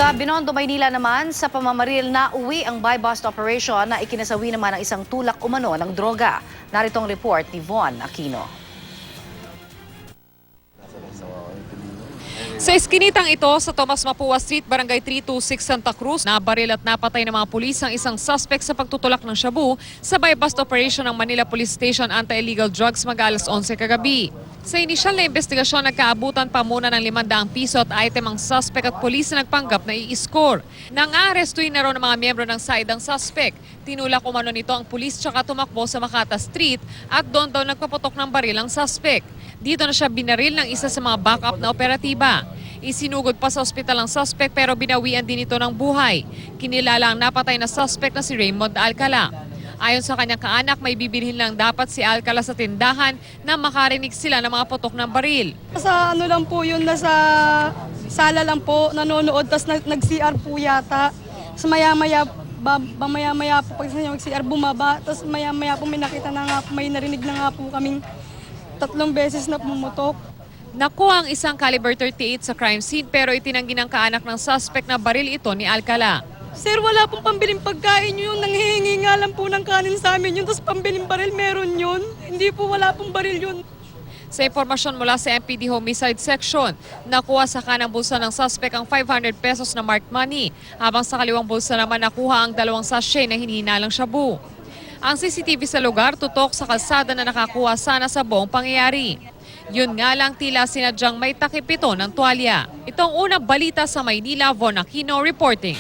Sa Binondo, Maynila naman, sa pamamaril na uwi ang buy-bust operation na ikinasawi naman ng isang tulak umano ng droga. Narito ang report ni Von Aquino. Sa iskinitang ito sa Tomas Mapua Street, Barangay 326, Santa Cruz, nabaril at napatay ng mga pulis ang isang suspect sa pagtutulak ng shabu sa buy-bust operation ng Manila Police Station Anti-Illegal Drugs mag-alas 11 kagabi. Sa inisyal na investigasyon, nagkaabutan pa muna ng 500 piso at item ang suspect at pulis na nagpanggap na i-score. Nang arestuin na raw ng mga miyembro ng side ang suspect, tinulak umano nito ang pulis tsaka tumakbo sa Makata Street at doon daw nagpaputok ng baril ang suspect. Dito na siya binaril ng isa sa mga backup na operatiba. Isinugod pa sa ospital ang suspect pero binawian din ito ng buhay. Kinilala ang napatay na suspect na si Raymond Alcala. Ayon sa kanyang kaanak, may bibilhin lang dapat si Alcala sa tindahan na makarinig sila ng mga putok ng baril. Sa ano lang po yun, nasa sala lang po, nanonood, tapos nag-CR po yata. Tapos maya-maya po pag nag-CR bumaba, tapos maya-maya po may nakita na nga, may narinig na nga po kaming 3 beses na pumutok. Nakuha ang isang caliber 38 sa crime scene pero itinanggi ng kaanak ng suspect na baril ito ni Alcala. Sir, wala pong pambiling pagkain yun, nanghihingi nga lang po ng kanin sa amin yun, tapos pambiling baril meron yun. Hindi po, wala pong baril yun. Sa impormasyon mula sa MPD Homicide Section, nakuha sa kanang bulsa ng suspect ang 500 pesos na marked money, habang sa kaliwang bulsa naman nakuha ang 2 sachet na hinihinalang shabu. Ang CCTV sa lugar tutok sa kalsada na nakakuha sana sa buong pangyayari. Yun nga lang tila sinadyang may takip ito ng tuwalya. Itong unang balita sa Maynila, Von Aquino reporting.